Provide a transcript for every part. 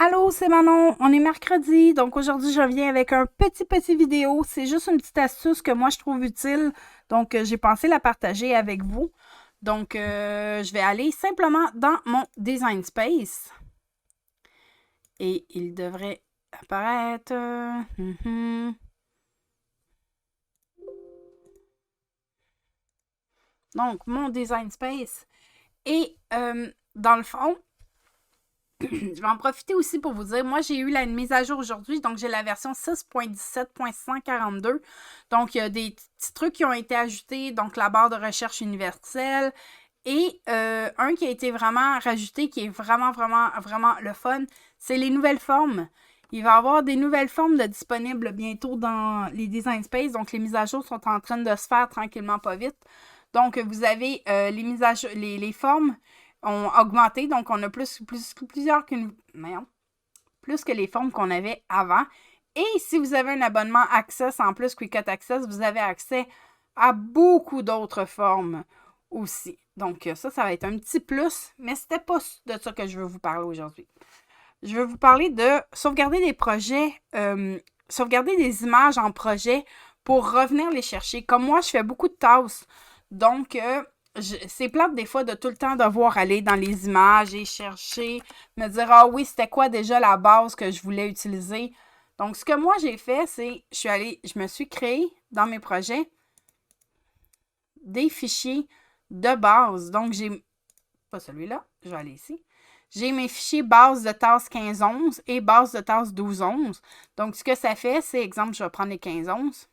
Allô, c'est Manon. On est mercredi, donc aujourd'hui je reviens avec un petit vidéo. C'est juste une petite astuce que moi je trouve utile, donc j'ai pensé la partager avec vous. Donc je vais aller simplement dans mon Design Space et il devrait apparaître. Donc mon Design Space et dans le fond, je vais en profiter aussi pour vous dire, moi j'ai eu la mise à jour aujourd'hui, donc j'ai la version 6.17.142. Donc il y a des petits trucs qui ont été ajoutés, donc la barre de recherche universelle et un qui a été vraiment rajouté, qui est vraiment le fun, c'est les nouvelles formes. Il va y avoir des nouvelles formes disponibles bientôt dans les Design Space, donc les mises à jour sont en train de se faire tranquillement, pas vite. Donc vous avez les mises à jour, les formes ont augmenté, donc on a plusieurs plus que les formes qu'on avait avant. Et si vous avez un abonnement Access, en plus Cricut Access, vous avez accès à beaucoup d'autres formes aussi. Donc ça va être un petit plus, mais c'était pas de ça que je veux vous parler aujourd'hui. Je veux vous parler de sauvegarder des projets, sauvegarder des images en projet pour revenir les chercher. Comme moi, je fais beaucoup de tasks. Donc, c'est plate des fois de tout le temps devoir aller dans les images et chercher, me dire, ah oui, c'était quoi déjà la base que je voulais utiliser. Donc, ce que moi j'ai fait, c'est, je me suis créé dans mes projets des fichiers de base. Donc, pas celui-là, je vais aller ici. J'ai mes fichiers base de tasse 15-11 et base de tasse 12-11. Donc, ce que ça fait, c'est, exemple, je vais prendre les 15-11.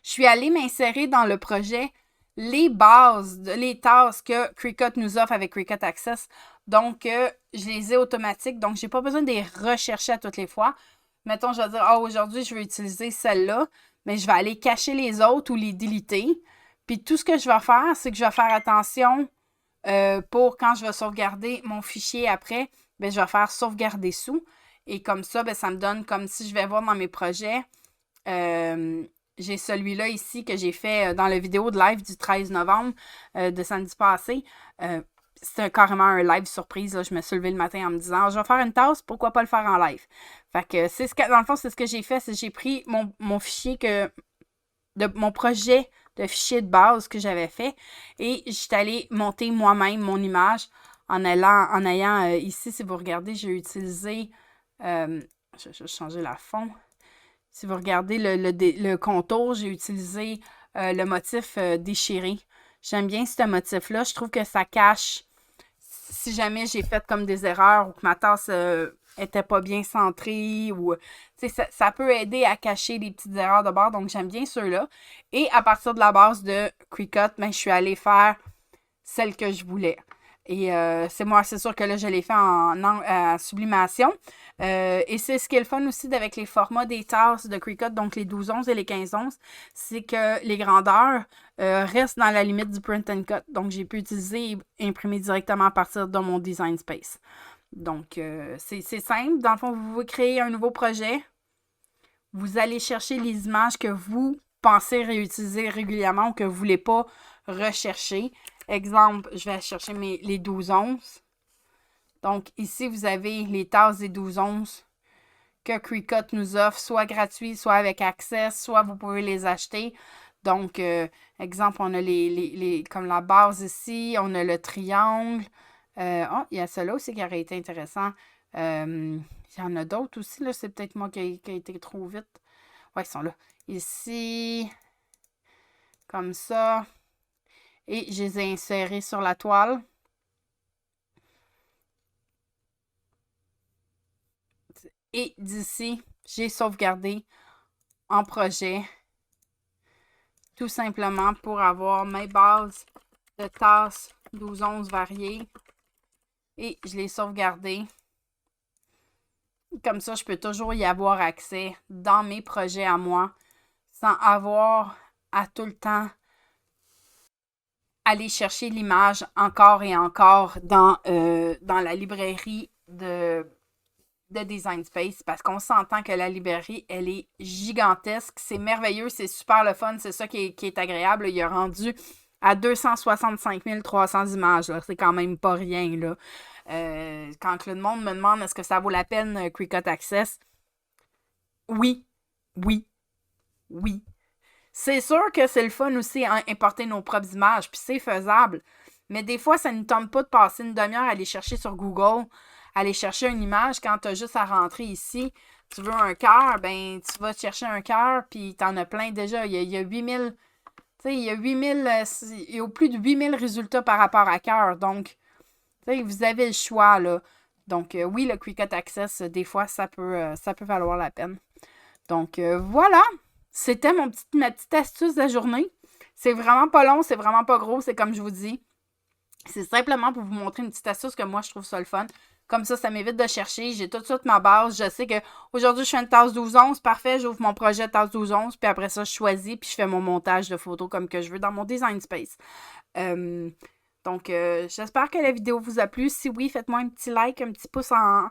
Je suis allée m'insérer dans le projet les bases, les tasks que Cricut nous offre avec Cricut Access. Donc, je les ai automatiques. Donc, je n'ai pas besoin de les rechercher à toutes les fois. Mettons, je vais dire, ah, aujourd'hui, je vais utiliser celle-là, mais je vais aller cacher les autres ou les déliter. Puis, tout ce que je vais faire, c'est que je vais faire attention pour quand je vais sauvegarder mon fichier après, ben, je vais faire sauvegarder sous. Et comme ça, ben, ça me donne comme si je vais voir dans mes projets. J'ai celui-là ici que j'ai fait dans la vidéo de live du 13 novembre de samedi passé. C'était carrément un live surprise. Là. Je me suis levée le matin en me disant je vais faire une tasse, pourquoi pas le faire en live? Fait que c'est dans le fond, c'est ce que j'ai fait, c'est que j'ai pris mon fichier de mon projet de fichier de base que j'avais fait et j'étais allée monter moi-même mon image en ayant ici, si vous regardez, j'ai utilisé je vais changer la fond. Si vous regardez le contour, j'ai utilisé le motif déchiré. J'aime bien ce motif-là. Je trouve que ça cache si jamais j'ai fait comme des erreurs ou que ma tasse était pas bien centrée ou ça peut aider à cacher les petites erreurs de bord. Donc j'aime bien ceux-là. Et à partir de la base de Cricut, ben, je suis allée faire celle que je voulais. Et c'est sûr que là, je l'ai fait en sublimation. Et c'est ce qui est le fun aussi avec les formats des tasses de Cricut, donc les 12-11 et les 15-11, c'est que les grandeurs restent dans la limite du print and cut. Donc, j'ai pu utiliser et imprimer directement à partir de mon Design Space. Donc, c'est simple. Dans le fond, vous créez un nouveau projet. Vous allez chercher les images que vous pensez réutiliser régulièrement ou que vous ne voulez pas rechercher. Exemple, je vais chercher les 12-11. Donc, ici, vous avez les tasses des 12-11 que Cricut nous offre, soit gratuit, soit avec Access, soit vous pouvez les acheter. Donc, exemple, on a comme la base ici, on a le triangle. Il y a celle-là aussi qui aurait été intéressant. Il y en a d'autres aussi, là. C'est peut-être moi qui ai été trop vite. Ouais, ils sont là. Ici, comme ça. Et je les ai insérés sur la toile. Et d'ici, j'ai sauvegardé en projet. Tout simplement pour avoir mes bases de tasses 12-11 variées. Et je les sauvegardées. Comme ça, je peux toujours y avoir accès dans mes projets à moi sans avoir à tout le temps aller chercher l'image encore et encore dans la librairie de Design Space parce qu'on s'entend que la librairie, elle est gigantesque. C'est merveilleux, c'est super le fun, c'est ça qui est agréable. Il a rendu à 265 300 images. C'est quand même pas rien, là. Quand que le monde me demande est-ce que ça vaut la peine Cricut Access, oui, oui, oui. C'est sûr que c'est le fun aussi à importer nos propres images, puis c'est faisable. Mais des fois, ça ne tente pas de passer une demi-heure à aller chercher sur Google, aller chercher une image quand tu as juste à rentrer ici. Tu veux un cœur, ben tu vas te chercher un cœur, puis t'en as plein déjà. Il y a 8000, tu sais, il y a 8000, il y a plus de 8000 résultats par rapport à cœur. Donc, tu sais, vous avez le choix, là. Donc, oui, le Cricut Access, des fois, ça peut valoir la peine. Donc, voilà. C'était ma petite astuce de la journée. C'est vraiment pas long, c'est vraiment pas gros, c'est comme je vous dis. C'est simplement pour vous montrer une petite astuce que moi, je trouve ça le fun. Comme ça m'évite de chercher. J'ai tout de suite ma base. Je sais que aujourd'hui je fais une tasse 12-11. Parfait, j'ouvre mon projet tasse 12-11. Puis après ça, je choisis. Puis je fais mon montage de photos comme que je veux dans mon Design Space. Donc, j'espère que la vidéo vous a plu. Si oui, faites-moi un petit like, un petit pouce en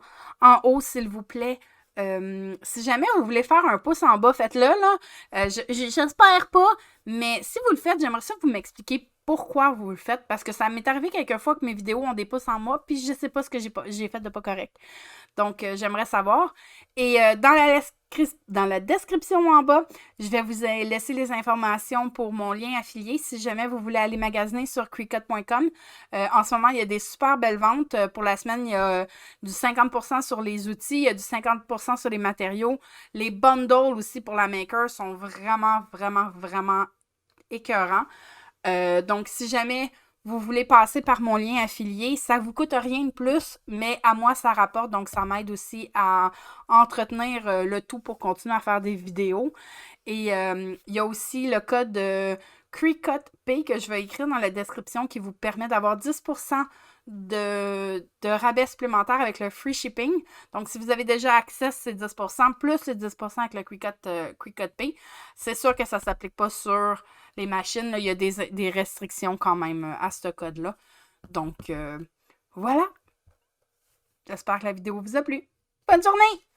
haut, s'il vous plaît. Si jamais vous voulez faire un pouce en bas, faites-le, là. J'espère pas, mais si vous le faites, j'aimerais ça que vous m'expliquiez pourquoi vous le faites, parce que ça m'est arrivé quelquefois que mes vidéos ont des pouces en bas, puis je sais pas ce que j'ai fait de pas correct. Donc, j'aimerais savoir. Et dans la description en bas, je vais vous laisser les informations pour mon lien affilié si jamais vous voulez aller magasiner sur Cricut.com. En ce moment, il y a des super belles ventes. Pour la semaine, il y a du 50% sur les outils, il y a du 50% sur les matériaux. Les bundles aussi pour la maker sont vraiment, vraiment, vraiment écœurants. Donc, si jamais vous voulez passer par mon lien affilié, ça vous coûte rien de plus, mais à moi, ça rapporte. Donc, ça m'aide aussi à entretenir le tout pour continuer à faire des vidéos. Et il y a aussi le code Cricut Pay que je vais écrire dans la description qui vous permet d'avoir 10% de rabais supplémentaire avec le free shipping. Donc, si vous avez déjà accès, c'est 10%, plus les 10% avec le Cricut Pay. C'est sûr que ça ne s'applique pas sur les machines. Là, il y a des restrictions quand même à ce code-là. Donc, voilà. J'espère que la vidéo vous a plu. Bonne journée!